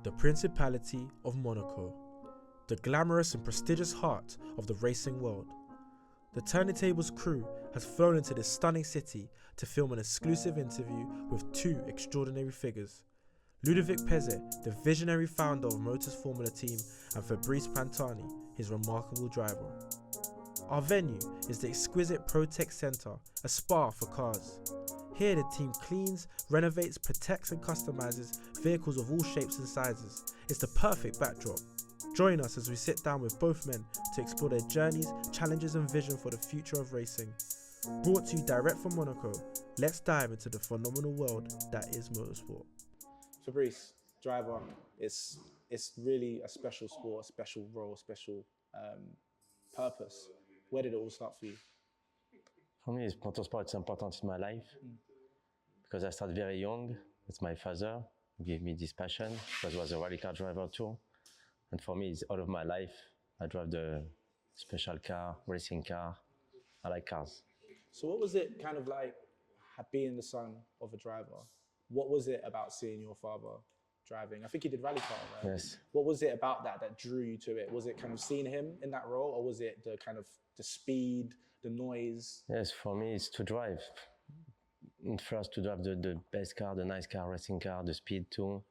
the Principality of Monaco, the glamorous and prestigious heart of the racing world. The Turntables crew has flown into this stunning city to film an exclusive interview with two extraordinary figures, Ludovic Pezé, the visionary founder of Motors Formula team, and Fabrice Pantani, his remarkable driver. Our venue is the exquisite ProTech Center, a spa for cars. Here the team cleans, renovates, protects and customizes vehicles of all shapes and sizes. It's the perfect backdrop. Join us as we sit down with both men to explore their journeys, challenges and vision for the future of racing. Brought to you direct from Monaco, let's dive into the phenomenal world that is motorsport. Fabrice, driver, it's really a special sport, a special role, a special purpose. Where did it all start for you? For me, motorsport is important in my life because I started very young. It's my father who gave me this passion because he was a rally car driver too. And for me, it's all of my life. I drive the special car, racing car. I like cars. So what was it kind of like being the son of a driver? What was it about seeing your father driving? I think he did rally car, right? Yes. What was it about that drew you to it? Was it kind of seeing him in that role, or was it the kind of the speed, the noise? Yes, for me, it's to drive. First, to drive the best car, the nice car, racing car, the speed too,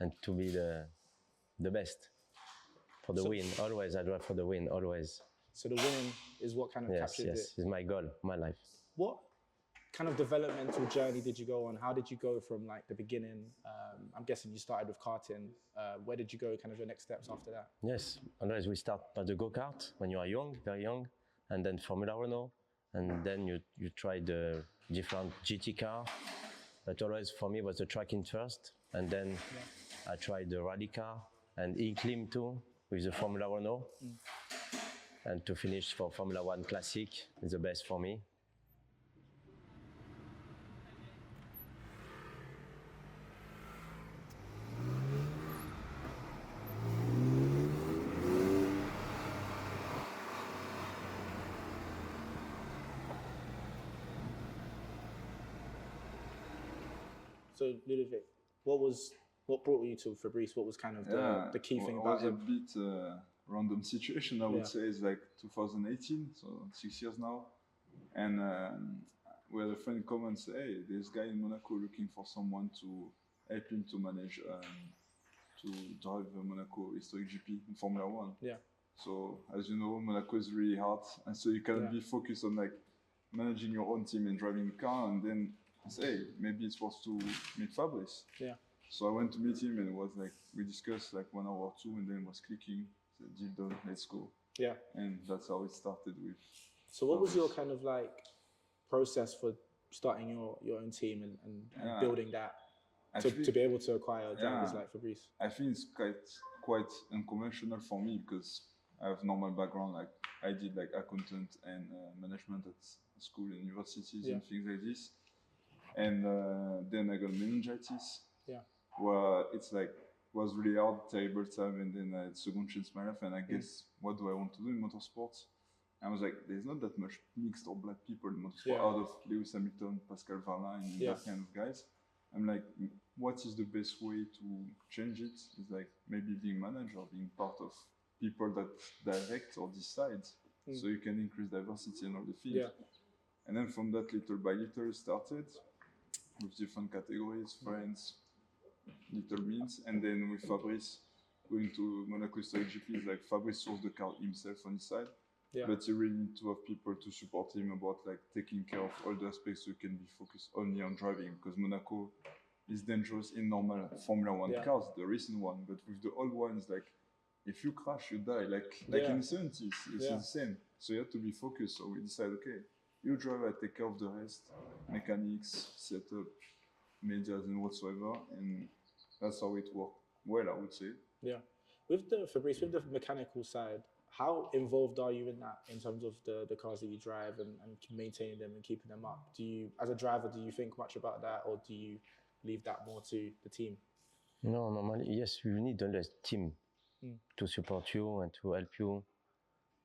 and to be the best. For the win, always. I drive for the win, always. So the win is what kind of captured it? Yes, it's my goal, my life. What kind of developmental journey did you go on? How did you go from like the beginning? I'm guessing you started with karting. Where did you go, kind of your next steps after that? Yes, always we start by the go-kart when you are young, very young, and then Formula Renault, and then you try the different GT car. But always for me was the tracking first, and then I tried the rally car and e-clim too with the Formula Renault. And to finish for Formula One Classic is the best for me. So Ludovic, what brought you to Fabrice? What was kind of the key thing about him? It was a bit random situation, I would say. It's like 2018, so 6 years now. And we had a friend come and say, hey, there's a guy in Monaco looking for someone to help him to manage, to drive Monaco Historic GP in Formula One. Yeah. So as you know, Monaco is really hard. And so you cannot be focused on like managing your own team and driving a car. And then I say, hey, maybe it's worth to meet Fabrice. Yeah. So I went to meet him and it was like, we discussed like 1 hour or two and then it was clicking. Said, deal done, let's go. Yeah. And that's how it started with. So what was your kind of like process for starting your own team and building that to be able to acquire drivers like Fabrice? I think it's quite unconventional for me because I have normal background, like I did like accountant and management at school and universities and things like this. And then I got meningitis. Yeah. Where it's like was really hard, terrible time, and then I had second chance in my life. And I guess what do I want to do in motorsports? I was like, there's not that much mixed or black people in motorsport out of Lewis Hamilton, Pascal Wehrlein, and that kind of guys. I'm like, what is the best way to change it? It's like maybe being manager, being part of people that direct or decide, so you can increase diversity in all the field. Yeah. And then from that, little by little, started with different categories, friends, little means, and then with Fabrice going to Monaco Historic GP, like Fabrice sourced the car himself on his side, but you really need to have people to support him about like taking care of all the aspects so you can be focused only on driving, because Monaco is dangerous in normal Formula One cars, the recent one, but with the old ones, like if you crash, you die, like in the 70s, it's the same. So you have to be focused. So we decided, okay, you drive, I take care of the rest, mechanics, setup, medias and whatsoever, and that's how it worked well, I would say. Yeah. With the Fabrice, with the mechanical side, how involved are you in that in terms of the cars that you drive and maintaining them and keeping them up? Do you, as a driver, do you think much about that, or do you leave that more to the team? No, normally, yes, you need a team to support you and to help you.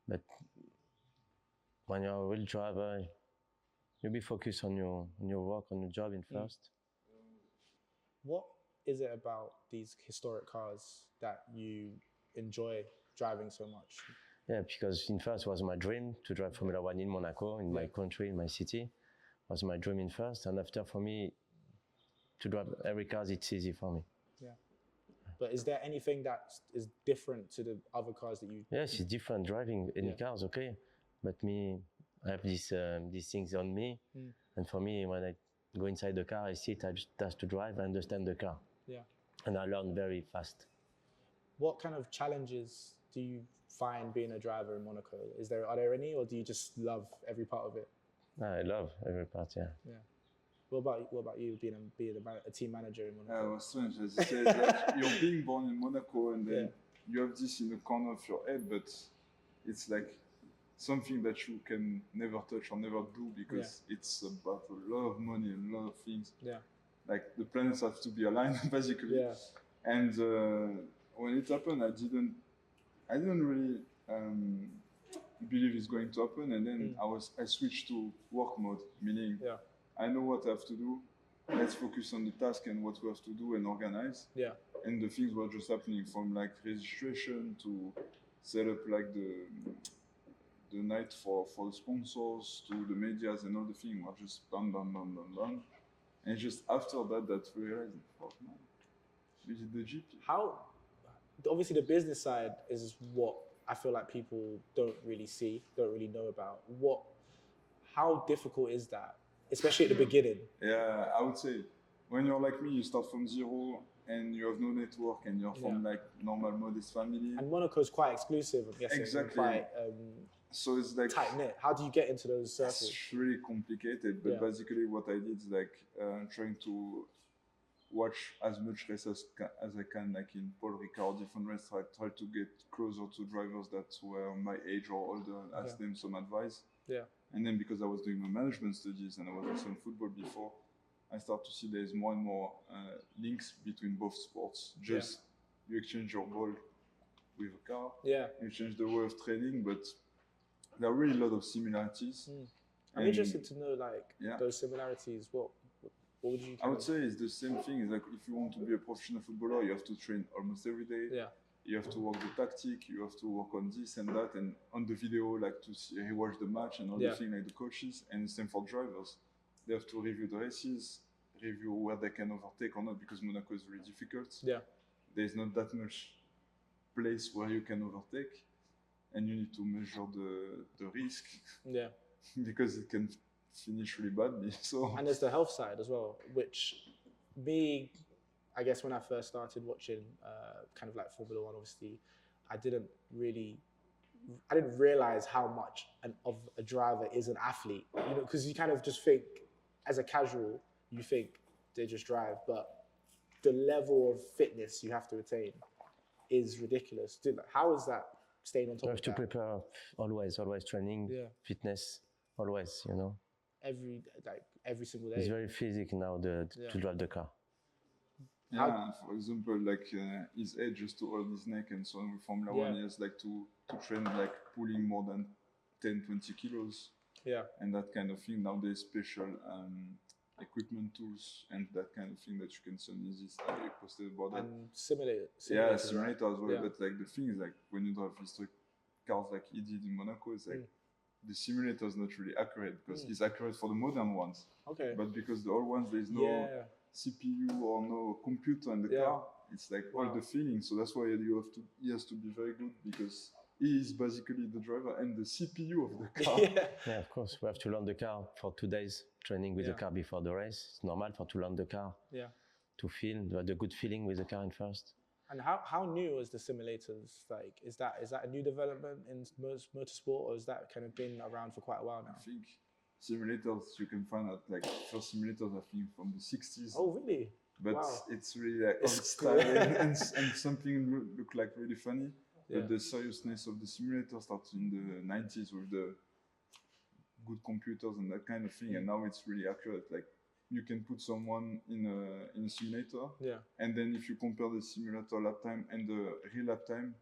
But when you're a real driver, you be focused on your work, on your job in first. What is it about these historic cars that you enjoy driving so much? Yeah, because in first was my dream to drive Formula One in Monaco, in my country, in my city. Was my dream in first, and after for me to drive every car, it's easy for me. Yeah. But is there anything that is different to the other cars that you? Yes, it's different driving any cars, okay. But me, I have these things on me, and for me, when I go inside the car, I sit, I just have to drive, I understand the car. Yeah. And I learn very fast. What kind of challenges do you find being a driver in Monaco? Are there any, or do you just love every part of it? I love every part, yeah. Yeah. What about you being a team manager in Monaco? Yeah, it was strange, as you said, like you're being born in Monaco and then you have this in the corner of your head, but it's like something that you can never touch or never do because it's about a lot of money and a lot of things. Yeah. Like the planets have to be aligned basically. Yeah. And when it happened, I didn't really believe it's going to happen, and then I switched to work mode, meaning I know what I have to do. Let's focus on the task and what we have to do and organize. Yeah. And the things were just happening from like registration to set up like the night for the sponsors to the medias and all the things were just bam. And just after that we realized, fuck man, we did the GP. How? Obviously, the business side is what I feel like people don't really see, don't really know about. How difficult is that, especially at the beginning? Yeah, I would say when you're like me, you start from zero and you have no network and you're from like normal modest family. And Monaco is quite exclusive, I'm guessing. Exactly. Quite so it's like tight knit. How do you get into those circles? It's really complicated, but basically what I did is like trying to watch as much race as I can, like in Paul Ricard, different races. I try to get closer to drivers that were my age or older and ask them some advice. Yeah. And then because I was doing my management studies and I was also in football before, I start to see there's more and more links between both sports. Just you exchange your ball with a car, you change the way of training, but there are really a lot of similarities. I'm interested to know like those similarities. What would you? I would say it's the same thing. It's like if you want to be a professional footballer, you have to train almost every day. Yeah. You have to work the tactic. You have to work on this and that, and on the video, like to see, rewatch the match and all the things like the coaches. And the same for drivers. They have to review the races, review where they can overtake or not, because Monaco is really difficult. Yeah. There's not that much place where you can overtake, and you need to measure the risk. Yeah. Because it can finish really badly. So. And there's the health side as well, which I guess when I first started watching kind of like Formula One, obviously, I didn't realize how much of a driver is an athlete, you know, because you kind of just think as a casual, you think they just drive, but the level of fitness you have to attain is ridiculous. Dude, how is that staying on top of that? You have to prepare always training, fitness, always, you know. Every single day. It's very physical now to drive the car. Yeah, for example, like his age just to hold his neck and so on with Formula One, he has like to train like pulling more than 10-20 kilos. Yeah. And that kind of thing. Now there's special equipment tools and that kind of thing that you can see on easy stuff. I posted about that. And simulator as well. Yeah. But like the thing is like when you drive historic cars like he did in Monaco, it's like the simulator is not really accurate because it's accurate for the modern ones. Okay. But because the old ones there's no CPU or no computer in the car, it's like all the feeling. So that's why he has to be very good because he is basically the driver and the CPU of the car. Yeah, of course. We have to learn the car for 2 days, training with the car before the race. It's normal to learn the car. Yeah. To feel the good feeling with the car in first. And how new is the simulators? Like, is that a new development in motorsport, or has that kind of been around for quite a while now? I think simulators you can find out like first simulators I think from the 60s. Oh really? But it's really like old style and something look like really funny. Yeah. But the seriousness of the simulator started in the 90s with the good computers and that kind of thing, and now it's really accurate. Like you can put someone in a simulator, and then if you compare the simulator lap time and the real lap time,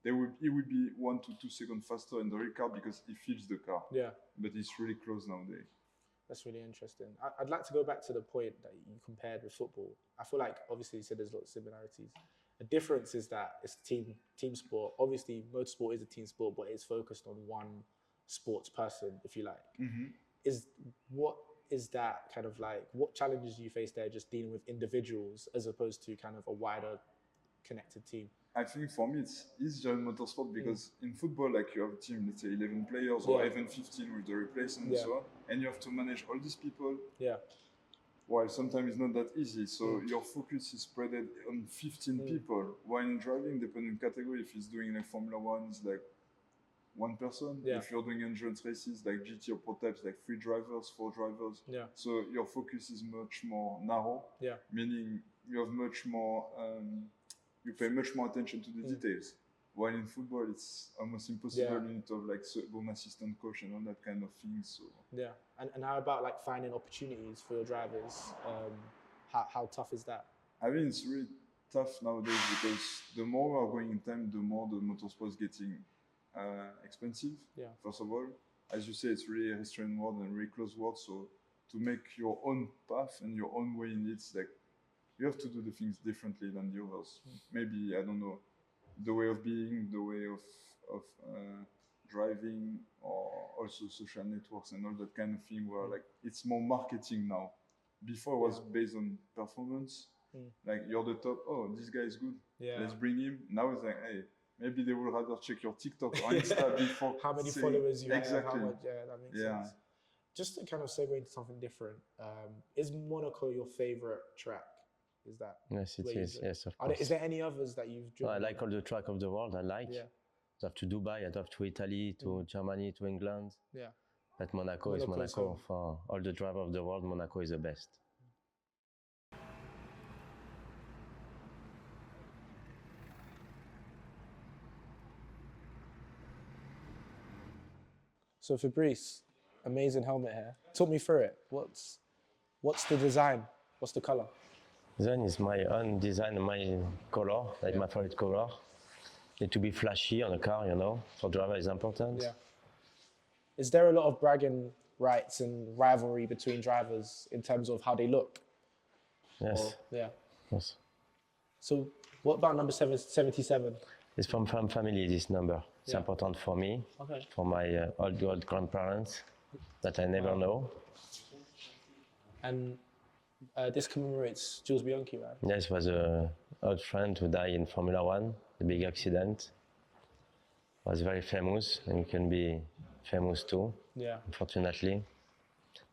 it would be 1 to 2 seconds faster in the real car because it feels the car. Yeah. But it's really close nowadays. That's really interesting. I'd like to go back to the point that you compared with football. I feel like obviously you said there's lots of similarities. The difference is that it's team sport. Obviously, motorsport is a team sport, but it's focused on one sports person, if you like. What is that kind of like? What challenges do you face there, just dealing with individuals as opposed to kind of a wider connected team? I think for me it's easier in motorsport because in football, like you have a team, let's say 11 players or even 15 with the replacement and so on, and you have to manage all these people. Yeah. While sometimes it's not that easy, so your focus is spread on 15 people. While in driving, depending on category, if it's doing like Formula One, it's like one person. Yeah. If you're doing endurance races like GT or prototypes, like 3 drivers, 4 drivers. Yeah. So your focus is much more narrow. Yeah. Meaning you have much more, you pay much more attention to the details. While in football, it's almost impossible. You need to have like home assistant coach and all that kind of things. So. Yeah, and how about like finding opportunities for your drivers? How tough is that? I mean, it's really tough nowadays because the more we are going in time, the more the motorsport is getting expensive. Yeah. First of all, as you say, it's really a restrained world and really close world. So to make your own path and your own way in it, it's like you have to do the things differently than the others. Maybe, I don't know, the way of being, the way of driving, or also social networks and all that kind of thing where like it's more marketing now. Before it was based on performance, like you're the top, oh, this guy is good, let's bring him. Now it's like, hey, maybe they would rather check your TikTok or Insta before how many followers you have, how much, that makes sense. Yeah. Just to kind of segue into something different, is Monaco your favorite track? Is that? Yes, it is. Yes, of course. Is there any others that you've driven? I like all the track of the world. I like. Yeah. I have to Dubai, I have to Italy, to Germany, to England. Yeah. But Monaco is Monaco. For all the drivers of the world, Monaco is the best. So Fabrice, amazing helmet here. Talk me through it. What's the design? What's the color? Then is my own design, my color, like my favorite color. Need to be flashy on a car, you know. For driver is important. Yeah. Is there a lot of bragging rights and rivalry between drivers in terms of how they look? Yes. Yeah. Yes. So what about number 77? It's from family, this number. It's important for me, for my old grandparents that I never know. And this commemorates Jules Bianchi, right? Yes, was an old friend who died in Formula One, a big accident. Was very famous, and you can be famous too. Yeah. Unfortunately,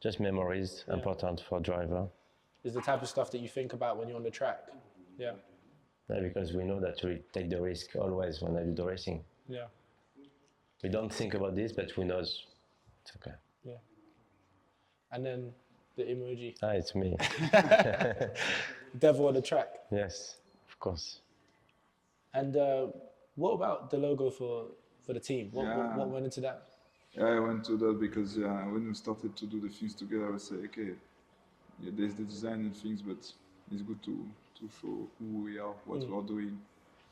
just memories important for a driver. Is the type of stuff that you think about when you're on the track. Yeah. Yeah, because we know that we take the risk always when I do the racing. Yeah. We don't think about this, but we know it's okay. Yeah. And then the emoji. Ah, it's me. Devil on the track. Yes, of course. And what about the logo for the team? What went into that? Yeah, I went to that because when we started to do the things together, I was like, okay, there's the design and things, but it's good to show who we are, what we're doing.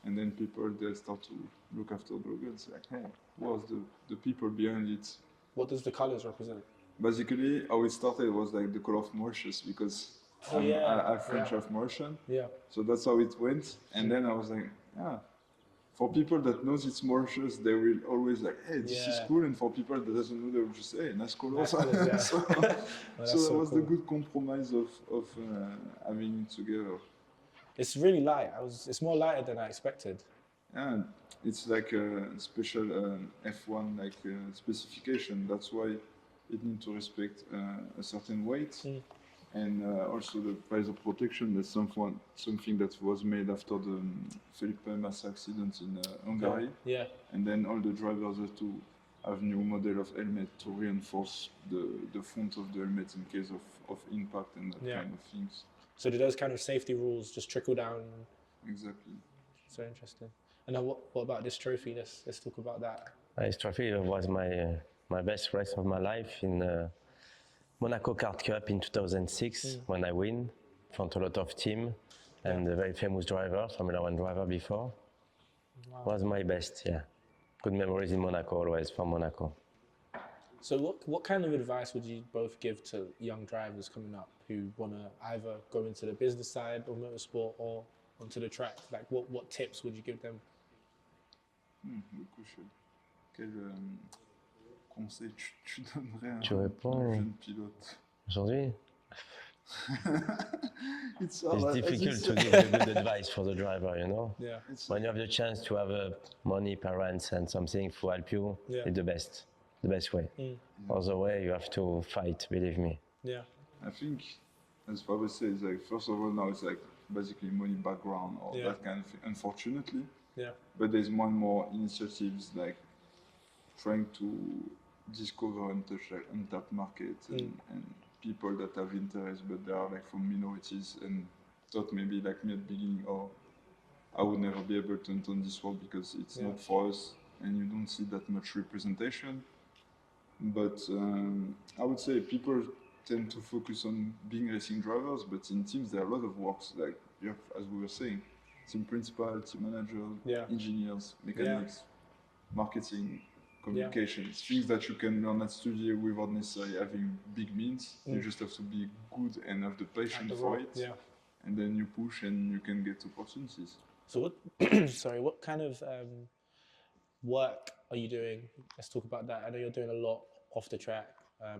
And then people, they start to look after the logo and say, like, hey, what's the people behind it? What does the colors represent? Basically, how it started was like the color of Mauritius because I'm French half Mauritian. Yeah. So that's how it went. And then I was like, for people that knows it's Mauritius, they will always like, hey, this is cool. And for people that doesn't know, they will just say, hey, nice colors. So that was the good compromise of having it together. It's really light. It's more lighter than I expected. Yeah, it's like a special F1 like specification. That's why it needs to respect a certain weight. And also the price of protection. That's something that was made after the Felipe Massa accident in Hungary. Yeah. And then all the drivers have to have new model of helmet to reinforce the front of the helmet in case of impact and that kind of things. So do those kind of safety rules just trickle down? Exactly. So interesting. And now what about this trophy? Let's talk about that. This trophy was my best race of my life in Monaco Kart Cup in 2006 when I win in front of a lot of team and a very famous driver, Formula One driver before. Wow. Was my best, Good memories in Monaco always, from Monaco. So what kind of advice would you both give to young drivers coming up who want to either go into the business side of motorsport or onto the track? Like what tips would you give them? Good question. Quel conseil tu donnerais Tu à un réponds jeune pilote? Aujourd'hui, It's it's difficult to give the good advice for the driver, you know? Yeah. When you have the chance to have money, parents, and something to help you, Yeah. it's the best way. Other way, you have to fight, believe me. Yeah. I think, as Fabrice says, like first of all, now it's like basically money background or Yeah. that kind of thing, unfortunately. Yeah. But there's more and more initiatives like trying to discover and touch like untapped markets and people that have interest, but they are like from minorities and thought maybe like me at the beginning, oh, I would never be able to enter this world because it's not for us, and you don't see that much representation. But I would say people tend to focus on being racing drivers, but in teams there are a lot of works, like you have, as we were saying, team principal, team manager, engineers, mechanics, marketing, communications, things that you can learn at studio without necessarily having big means. You just have to be good and have the patience for it, and then you push and you can get opportunities. So what kind of work are you doing? Let's talk about that. I know you're doing a lot off the track,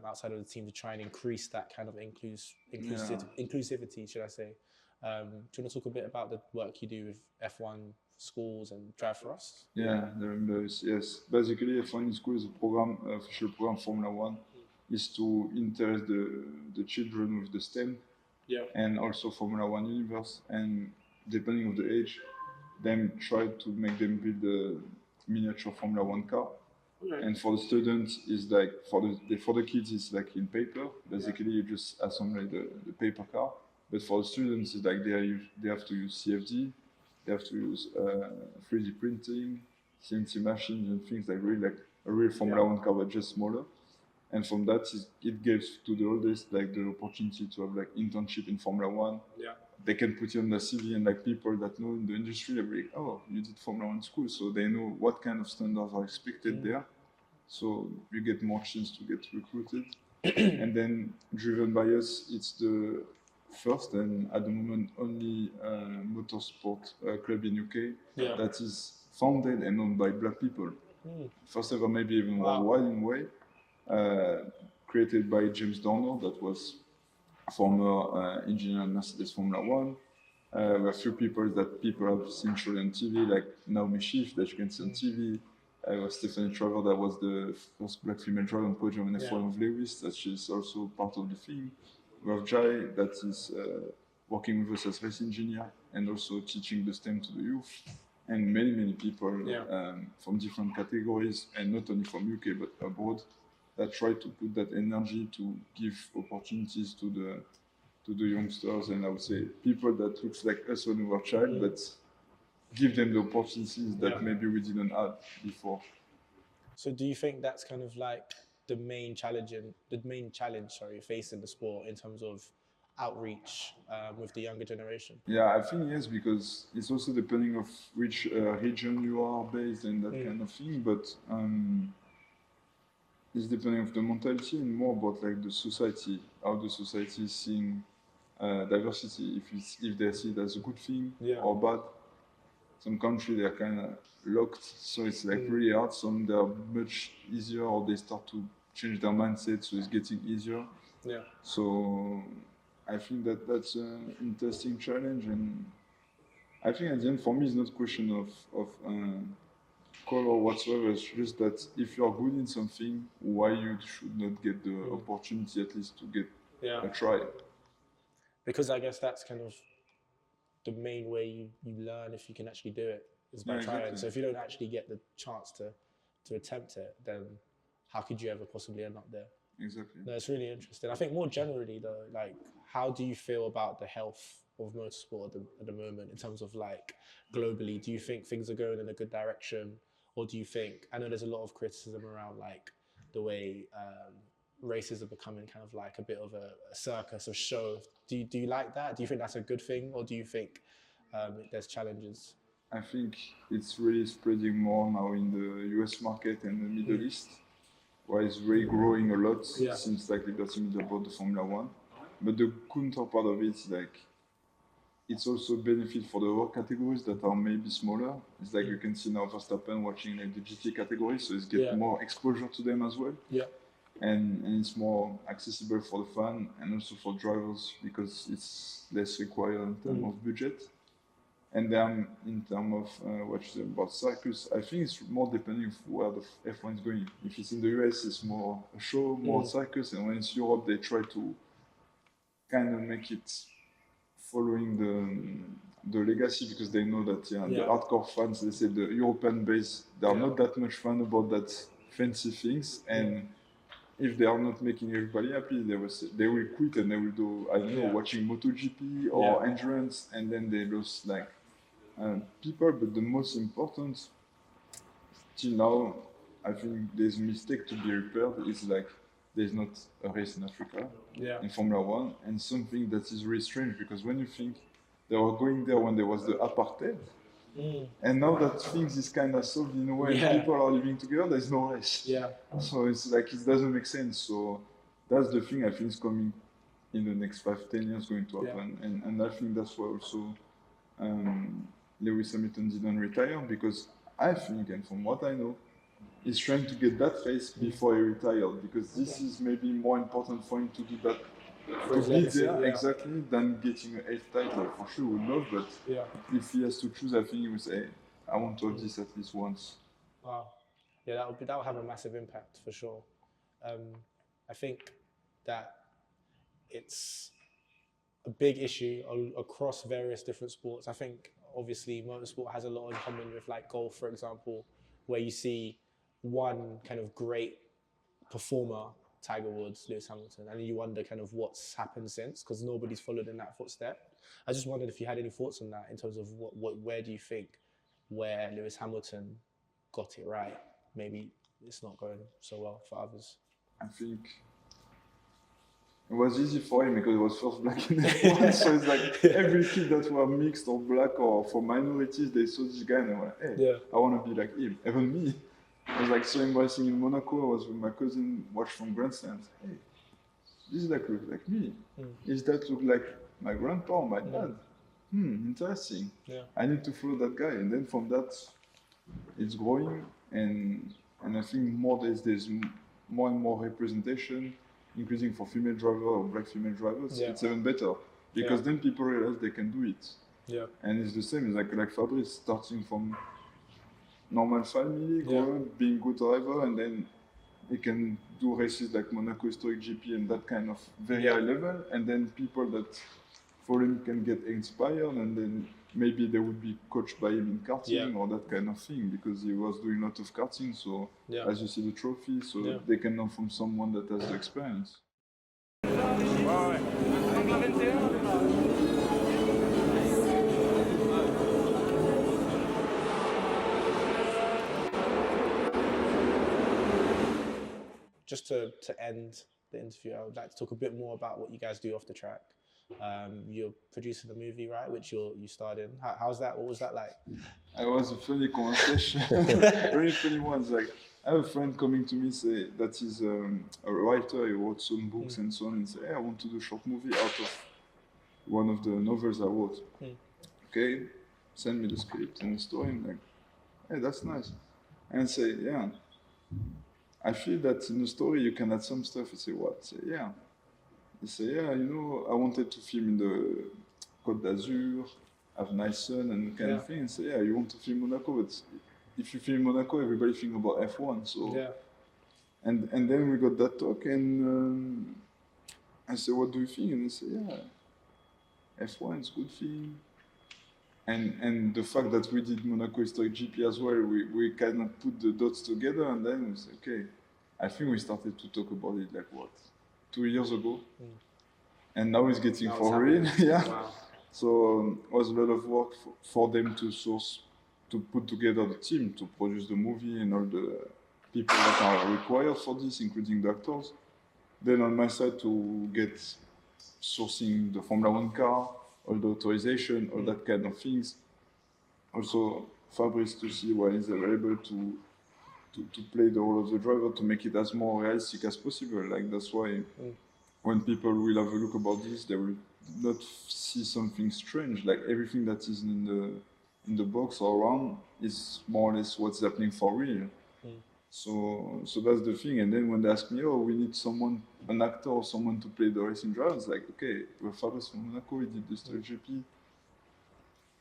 outside of the team, to try and increase that kind of inclusivity, should I say. Do you want to talk a bit about the work you do with F1 schools and Drive for Us? Yeah, yes. Basically, F1 School is a program, official program Formula One, is to interest the children with the STEM, and also Formula One universe, and depending on the age, then try to make them build a miniature Formula One car. And for the students, is like for the kids, it's like in paper. Basically, you just assemble the paper car. But for the students, it's like they have to use CFD, they have to use 3D printing, CNC machines, and things like really like a real Formula One car, but just smaller. And from that, it gives to the oldest like the opportunity to have like internship in Formula One. They can put you on the CV, and like people that know in the industry, they're like, oh, you did Formula One school, so they know what kind of standards are expected there. So you get more chance to get recruited. And then driven by us, it's the first and at the moment only motorsport club in UK that is founded and owned by black people. First ever, maybe even worldwide in a way. Created by James Dorner, that was former engineer in Mercedes Formula One. We have a few people that people have seen shown on TV, like Naomi Schiff, that you can see on TV. Stephanie Trevor, that was the first black female driver on podium in F1 of Lewis, that she's also part of the thing. We have Jai, that is working with us as race engineer and also teaching the STEM to the youth. And many people from different categories, and not only from UK but abroad, that try to put that energy to give opportunities to the youngsters, and I would say people that looks like us when we were child, but give them the opportunities that maybe we didn't have before. So do you think that's kind of like the main challenge facing the sport in terms of outreach with the younger generation? Yeah, I think yes, because it's also depending of which region you are based and that kind of thing, but it's depending of the mentality and more about like the society, how the society is seeing diversity, if they see it as a good thing or bad. Some countries they are kind of locked, so it's like really hard. Some they are much easier, or they start to change their mindset, so it's getting easier. So I think that's an interesting challenge, and I think at the end for me it's not a question of color whatsoever. It's just that if you're good in something, why you should not get the opportunity at least to get a try? Because I guess that's kind of the main way you learn if you can actually do it is by trying. Exactly. So if you don't actually get the chance to attempt it, then how could you ever possibly end up there? Exactly. No, it's really interesting. I think more generally though, like how do you feel about the health of motorsport at the moment in terms of like globally? Do you think things are going in a good direction? Or do you think, I know there's a lot of criticism around like the way races are becoming kind of like a bit of a circus or show. Do you like that? Do you think that's a good thing? Or do you think there's challenges? I think it's really spreading more now in the US market and the Middle East, where it's really growing a lot Yeah. since like Liberty Media bought the Formula One. But the counterpart of it is like it's also benefit for the other categories that are maybe smaller. It's like you can see now Verstappen watching like the GT category, so it's get more exposure to them as well. Yeah. And it's more accessible for the fan and also for drivers because it's less required in terms of budget. And then in terms of what you said about circus, I think it's more depending on where the F1 is going. If it's in the US, it's more a show, more circus, and when it's Europe, they try to kind of make it following the legacy because they know that the hardcore fans, they say the European base, they are not that much fun about that fancy things, and if they are not making everybody happy, they will quit and they will do, I don't know, watching MotoGP or endurance, and then they lose like people. But the most important, till now, I think there's a mistake to be repaired. It's like there's not a race in Africa in Formula One, and something that is really strange because when you think they were going there when there was the apartheid, and now that things is kind of solved in a way, and people are living together, there's no race. So it's like it doesn't make sense. So that's the thing I think is coming in the next 5-10 years going to happen, and I think that's why also Lewis Hamilton didn't retire because I think, and from what I know, he's trying to get that race before he retired because this is maybe more important for him to do that. To be there exactly than getting an 8th title. For sure, would love, but if he has to choose, I think he would say, "I want to have this at least once." Wow, yeah, that would have a massive impact for sure. I think that it's a big issue across various different sports. I think obviously motorsport has a lot in common with like golf, for example, where you see one kind of great performer, Tiger Woods, Lewis Hamilton, and you wonder kind of what's happened since because nobody's followed in that footstep. I just wondered if you had any thoughts on that in terms of where do you think where Lewis Hamilton got it right? Maybe it's not going so well for others. I think it was easy for him because he was first black in F1, so it's like every kid that were mixed or black or for minorities, they saw this guy and they were like, hey, I want to be like him. Even me. I was like so embarrassing in Monaco. I was with my cousin, watched from grandstands. Hey, this like looks like me. Is that look like my grandpa or my dad? Interesting. I need to follow that guy. And then from that, it's growing. And I think more there's more and more representation, including for female drivers or black female drivers. It's even better because then people realize they can do it. And it's the same. It's like Fabrice starting from normal family, growing, being good driver, and then he can do races like Monaco Historic GP and that kind of very high level, and then people that follow him can get inspired, and then maybe they would be coached by him in karting or that kind of thing because he was doing a lot of karting. So as you see the trophy, so they can learn from someone that has the experience. Just to end the interview, I would like to talk a bit more about what you guys do off the track. You're producing the movie, right, which you starred in. How's that? What was that like? It was a funny conversation, very funny ones. Like I have a friend coming to me say that he's a writer. He wrote some books and so on, and say, "Hey, I want to do a short movie out of one of the novels I wrote." Okay, send me the script and the story. I'm like, "Hey, that's nice." And say, "Yeah, I feel that in the story you can add some stuff." I say, "What?" I say, "Yeah." He say, "Yeah, you know, I wanted to film in the Côte d'Azur, have nice sun and kind of thing." And say, "Yeah, you want to film Monaco, but if you film Monaco, everybody think about F1." So, and then we got that talk, and I said, "What do you think?" And he said, "Yeah, F1 is good thing." And the fact that we did Monaco Historic GP as well, we kind of put the dots together, and then we said, okay, I think we started to talk about it like 2 years ago, and now it's getting for real. Wow. So it was a lot of work for them to put together the team to produce the movie and all the people that are required for this, including the actors. Then on my side to get sourcing the Formula One car, all the authorization, all that kind of things. Also, Fabrice to see when he's available to to play the role of the driver, to make it as more realistic as possible. Like that's why when people will have a look about this, they will not see something strange. Like everything that is in the box or around is more or less what's happening for real. So that's the thing. And then when they ask me, oh, we need someone, an actor or someone to play the racing driver, it's like, okay, we're Fabrice from Monaco, he did the Style GP.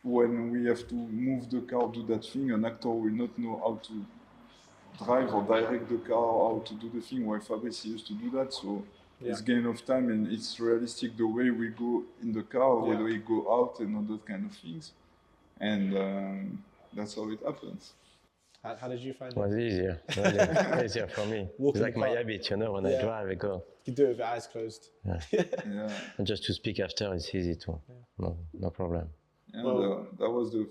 When we have to move the car, do that thing, an actor will not know how to drive or direct the car, how to do the thing, while Fabrice used to do that. So it's gain of time, and it's realistic the way we go in the car, whether we go out and all those kind of things. And that's how it happens. How did you find It was it? easier. Easier for me. Walking It's like my apart. habit, you know, when I drive, I go. You do it with your eyes closed. Yeah. And just to speak after, it's easy too. No problem. And Well- that was the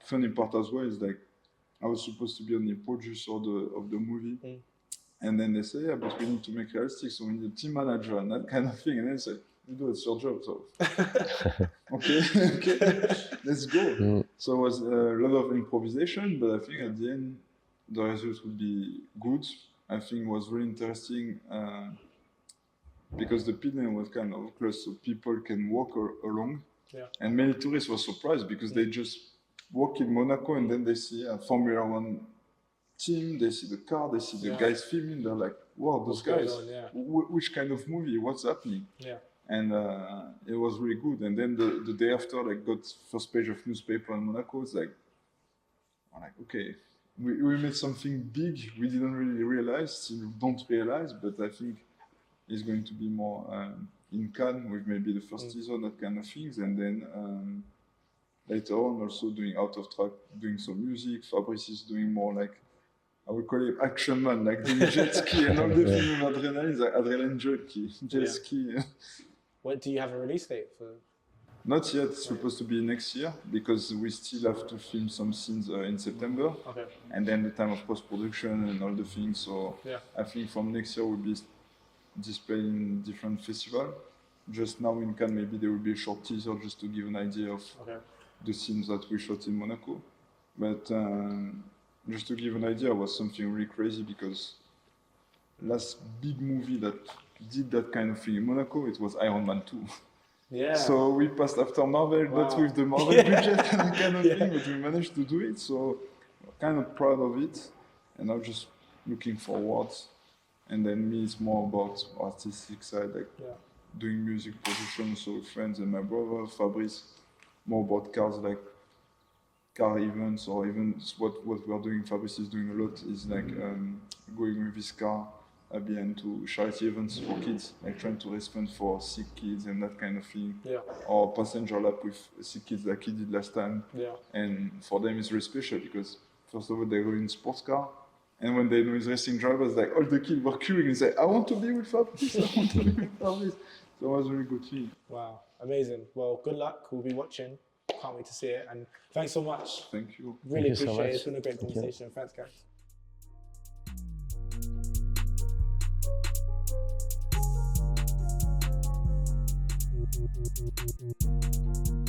funny part as well, is like I was supposed to be on the producer of the movie. And then they say, yeah, but we need to make realistic, so we need a team manager and that kind of thing. And then they say, you do, it's your job. So, okay, let's go. So it was a lot of improvisation, but I think at the end, the results would be good. I think it was really interesting because the pit lane was kind of close, so people can walk along. And many tourists were surprised because they just walk in Monaco and then they see a Formula One team, they see the car, they see the guys filming, they're like, wow, those guys, which kind of movie, what's happening? And it was really good. And then the day after, like, got first page of newspaper in Monaco. It's like, I'm like, okay, we made something big. We didn't really realize, still don't realize, but I think it's going to be more in Cannes with maybe the first season, that kind of things. And then later on, also doing out of track, doing some music. Fabrice is doing more like, I would call it action man, like doing jet ski and all the thing with adrenaline, like adrenaline junkie, jet ski. When do you have a release date for? Not yet. It's supposed to be next year because we still have to film some scenes in September. Okay. And then the time of post-production and all the things. So I think from next year we'll be displaying in different festivals. Just now in Cannes, maybe there will be a short teaser just to give an idea of the scenes that we shot in Monaco. But just to give an idea, it was something really crazy because last big movie that did that kind of thing in Monaco, it was Iron Man 2. Yeah. So we passed after Marvel, not with the Marvel budget and that kind of thing, but we managed to do it. So kind of proud of it. And I'm just looking forward. And then me, it's more about artistic side, like doing music production, so with friends and my brother, Fabrice, more about cars, like car events, or even what we are doing, Fabrice is doing a lot, is like going with his car behind to charity events for kids, like trying to raise funds for sick kids and that kind of thing. Or passenger lap with sick kids like he did last time. And for them it's very special because first of all they go in sports car, and when they know he's racing drivers, like all the kids were queuing and say, I want to be with Fabrice, I want to be with Fabrice. So it was a really good thing. Wow, amazing. Well, good luck. We'll be watching. Can't wait to see it. And thanks so much. Thank you. Really Thank you so appreciate it. much. It's been a great conversation. Thanks, guys.